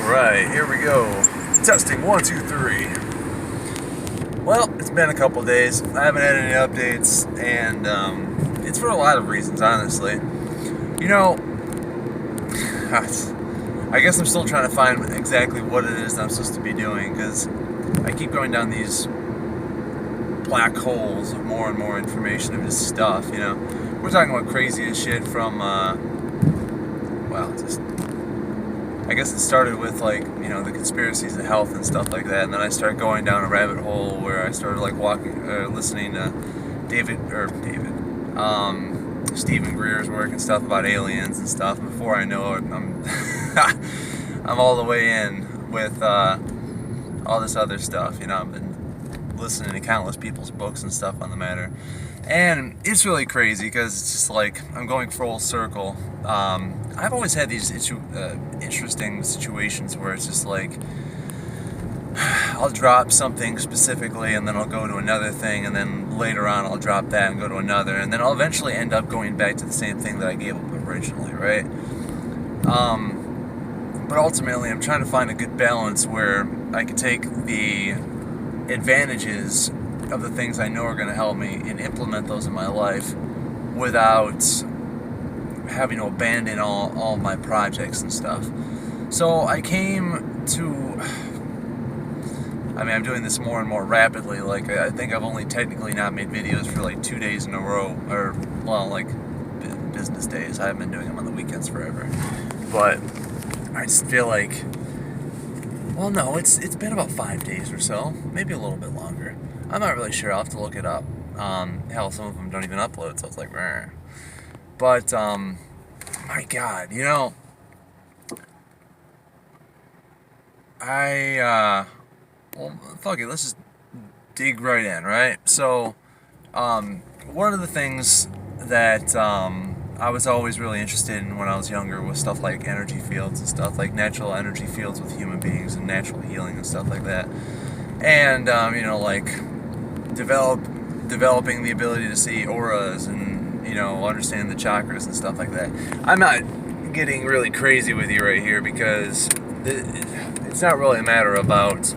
Alright, here we go. Testing 1, 2, 3. Well, it's been a couple days. I haven't had any updates, and it's for a lot of reasons, honestly. You know, I guess I'm still trying to find exactly what it is that I'm supposed to be doing, because I keep going down these black holes of more and more information of just stuff, you know. We're talking about crazy as shit from, I guess it started with, like, you know, the conspiracies of health and stuff like that, and then I started going down a rabbit hole where I started, like, listening to Stephen Greer's work and stuff about aliens and stuff. Before I know it, I'm all the way in with all this other stuff, you know. I've been listening to countless people's books and stuff on the matter, and it's really crazy because it's just like I'm going full circle. I've always had these interesting situations where it's just like I'll drop something specifically and then I'll go to another thing, and then later on I'll drop that and go to another, and then I'll eventually end up going back to the same thing that I gave up originally, right? But ultimately I'm trying to find a good balance where I can take the advantages of the things I know are going to help me and implement those in my life without having to abandon all my projects and stuff. So I came to, I'm doing this more and more rapidly. Like, I think I've only technically not made videos for like 2 days in a row, or, well, like business days. I haven't been doing them on the weekends forever. But I just feel like, well, no, it's been about 5 days or so, maybe a little bit longer. I'm not really sure. I'll have to look it up. Hell, some of them don't even upload, so it's like, rah. But, my God, you know, well, fuck it, let's just dig right in, right? So, one of the things that, I was always really interested in when I was younger was stuff like energy fields and stuff, like natural energy fields with human beings and natural healing and stuff like that. And, you know, like, developing the ability to see auras and, you know, understand the chakras and stuff like that. I'm not getting really crazy with you right here because it's not really a matter about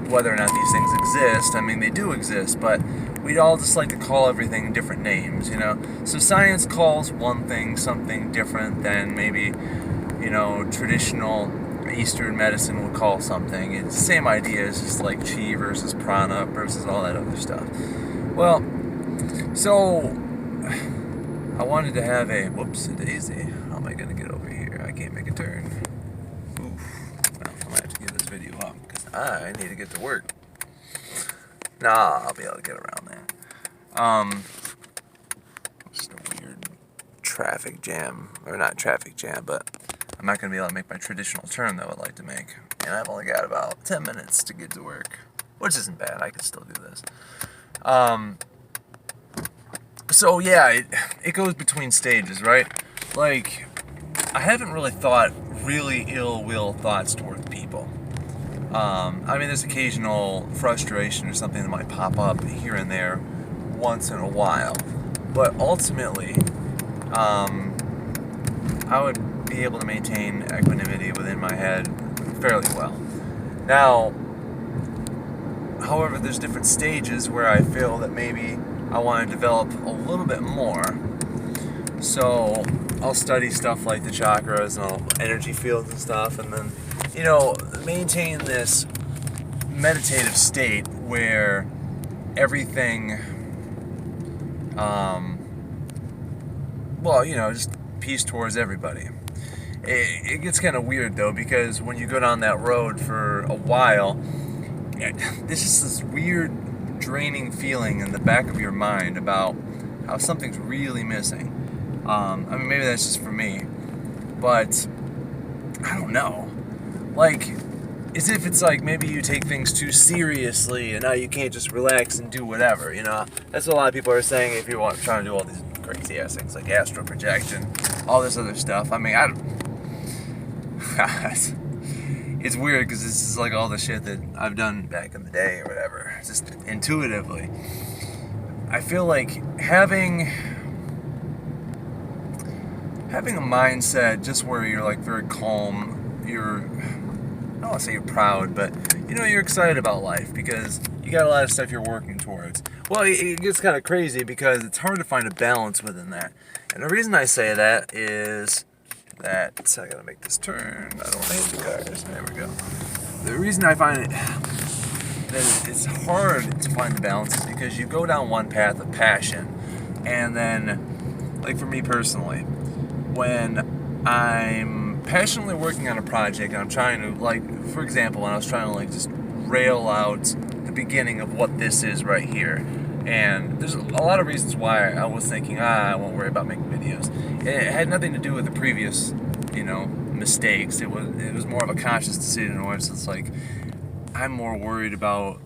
whether or not these things exist. I mean, they do exist, but we'd all just like to call everything different names, you know? So science calls one thing something different than maybe, you know, traditional Eastern medicine would call something. It's the same idea. It's just like chi versus prana versus all that other stuff. Well, so I wanted to have a whoops-a-daisy. How am I going to get over here? I can't make a turn. Oof. Well, I might have to give this video up because I need to get to work. Nah, I'll be able to get around that. Just a weird traffic jam, or not traffic jam, but I'm not going to be able to make my traditional turn that I would like to make. And I've only got about 10 minutes to get to work, which isn't bad. I can still do this. So yeah, it goes between stages, right? Like, I haven't really thought really ill will thoughts towards people. I mean, there's occasional frustration or something that might pop up here and there once in a while. But ultimately, I would be able to maintain equanimity within my head fairly well. Now, however, there's different stages where I feel that maybe I want to develop a little bit more. So I'll study stuff like the chakras and energy fields and stuff, and then, you know, maintain this meditative state where everything, well, you know, just peace towards everybody. It gets kind of weird, though, because when you go down that road for a while, there's just this weird draining feeling in the back of your mind about how something's really missing. I mean, maybe that's just for me, but I don't know. Like, as if it's like maybe you take things too seriously and now you can't just relax and do whatever, you know? That's what a lot of people are saying if you're trying to do all these crazy ass things like astral projection, all this other stuff. I mean, it's weird because this is like all the shit that I've done back in the day or whatever, just intuitively. I feel like having a mindset just where you're like very calm, you're want to say you're proud, but you're excited about life because you got a lot of stuff you're working towards. Well, it gets kind of crazy because it's hard to find a balance within that. And the reason I say that is that I gotta make this turn. I don't want to hit the cars. There we go. The reason I find it that it's hard to find the balance is because you go down one path of passion, and then, like for me personally, when I'm passionately working on a project and I'm trying to, like, for example, when I was trying to like just rail out the beginning of what this is right here, and there's a lot of reasons why I was thinking, I won't worry about making videos. It had nothing to do with the previous, mistakes. It was more of a conscious decision where it's like, I'm more worried about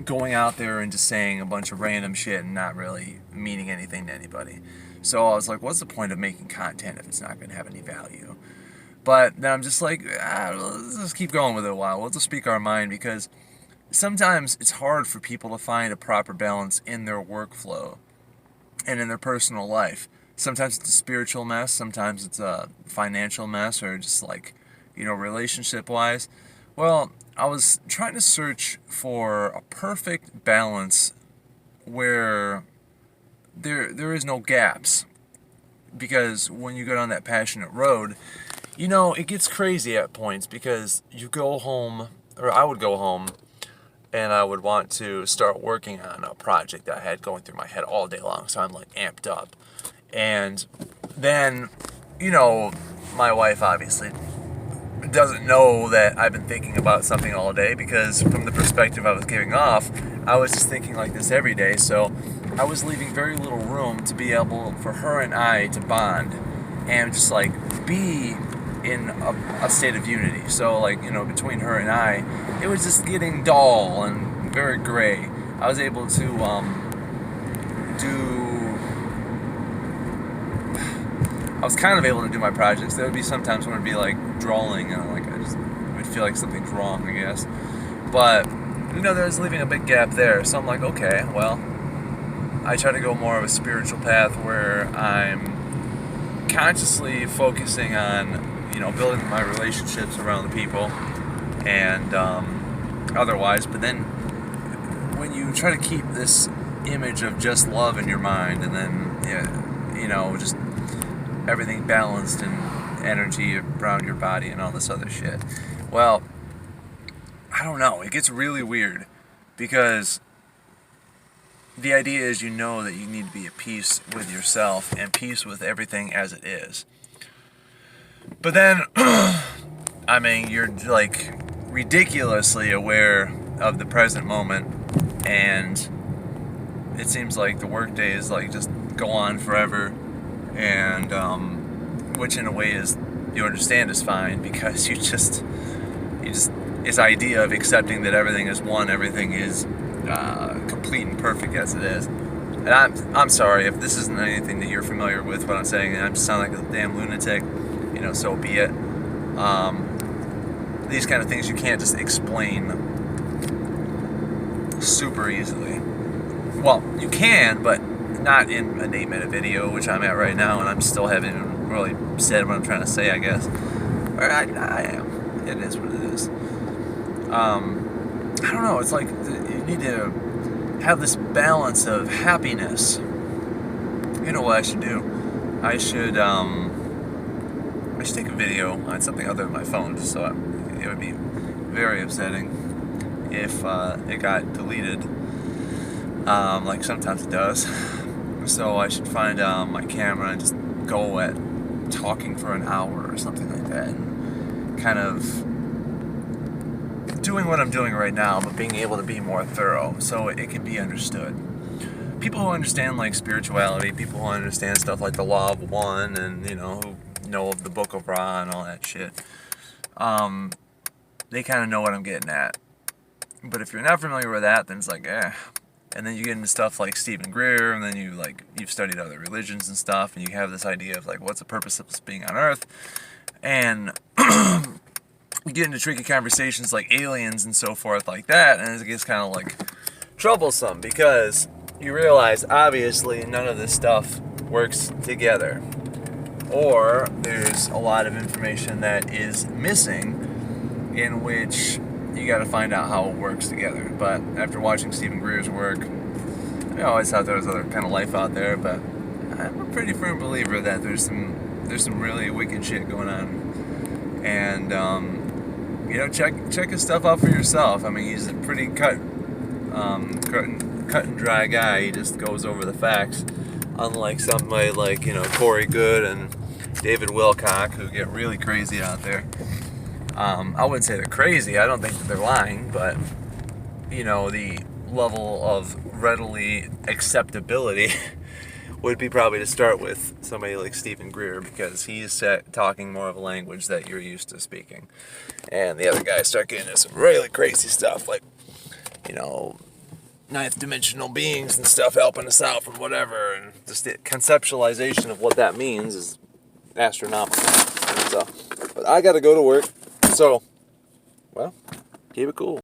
going out there and just saying a bunch of random shit and not really meaning anything to anybody. So I was like, what's the point of making content if it's not going to have any value? But then I'm just like, let's just keep going with it a while. Let's just speak our mind, because sometimes it's hard for people to find a proper balance in their workflow and in their personal life. Sometimes it's a spiritual mess, sometimes it's a financial mess, or just like, relationship-wise. Well, I was trying to search for a perfect balance where there is no gaps. Because when you go down that passionate road, it gets crazy at points, because you go home, or I would go home, and I would want to start working on a project that I had going through my head all day long, so I'm like amped up. And then, my wife obviously doesn't know that I've been thinking about something all day, because from the perspective I was giving off, I was just thinking like this every day. So I was leaving very little room to be able for her and I to bond and just like be in a state of unity. So like, between her and I, it was just getting dull and very gray. I was able to I was kind of able to do my projects. There would be sometimes when it would be like drawing, and I would feel like something's wrong, I guess. But there was leaving a big gap there. So I'm like, okay, well, I try to go more of a spiritual path where I'm consciously focusing on, building my relationships around the people and otherwise. But then when you try to keep this image of just love in your mind, and then just everything balanced and energy around your body and all this other shit, well, I don't know, it gets really weird, because the idea is that you need to be at peace with yourself and peace with everything as it is. But then you're like ridiculously aware of the present moment, and it seems like the workday is like just go on forever, and which in a way is, you understand, is fine, because you just this idea of accepting that everything is one, everything is complete and perfect as it is. And I'm sorry if this isn't anything that you're familiar with what I'm saying, and I just sound like a damn lunatic, so be it. These kind of things you can't just explain super easily. Well, you can, but not in an 8-minute video, which I'm at right now, and I'm still haven't even really said what I'm trying to say, I guess. Or I am. It is what it is. I don't know, it's like you need to have this balance of happiness. You know what I should do? I should take a video on something other than my phone, just so it would be very upsetting if it got deleted, like sometimes it does. So I should find my camera and just go at talking for an hour or something like that, and kind of doing what I'm doing right now, but being able to be more thorough so it can be understood. People who understand like spirituality, people who understand stuff like the Law of One, and who know of the Book of Ra and all that shit, they kind of know what I'm getting at. But if you're not familiar with that, then it's like, And then you get into stuff like Stephen Greer, and then you've studied other religions and stuff, and you have this idea of like, what's the purpose of us being on Earth? And you get into tricky conversations like aliens and so forth like that, and it gets kind of like troublesome, because you realize obviously none of this stuff works together, or there's a lot of information that is missing in which you got to find out how it works together. But after watching Stephen Greer's work, I always thought there was other kind of life out there, but I'm a pretty firm believer that there's some really wicked shit going on, and check his stuff out for yourself. I mean, he's a pretty cut and dry guy. He just goes over the facts, unlike somebody like Corey Good and David Wilcock, who get really crazy out there. I wouldn't say they're crazy. I don't think that they're lying, but the level of readily acceptability would be probably to start with somebody like Stephen Greer, because he's talking more of a language that you're used to speaking, and the other guys start getting into some really crazy stuff, like ninth dimensional beings and stuff helping us out from whatever, and just the conceptualization of what that means is astronomical. So, but I gotta go to work, so, well, keep it cool.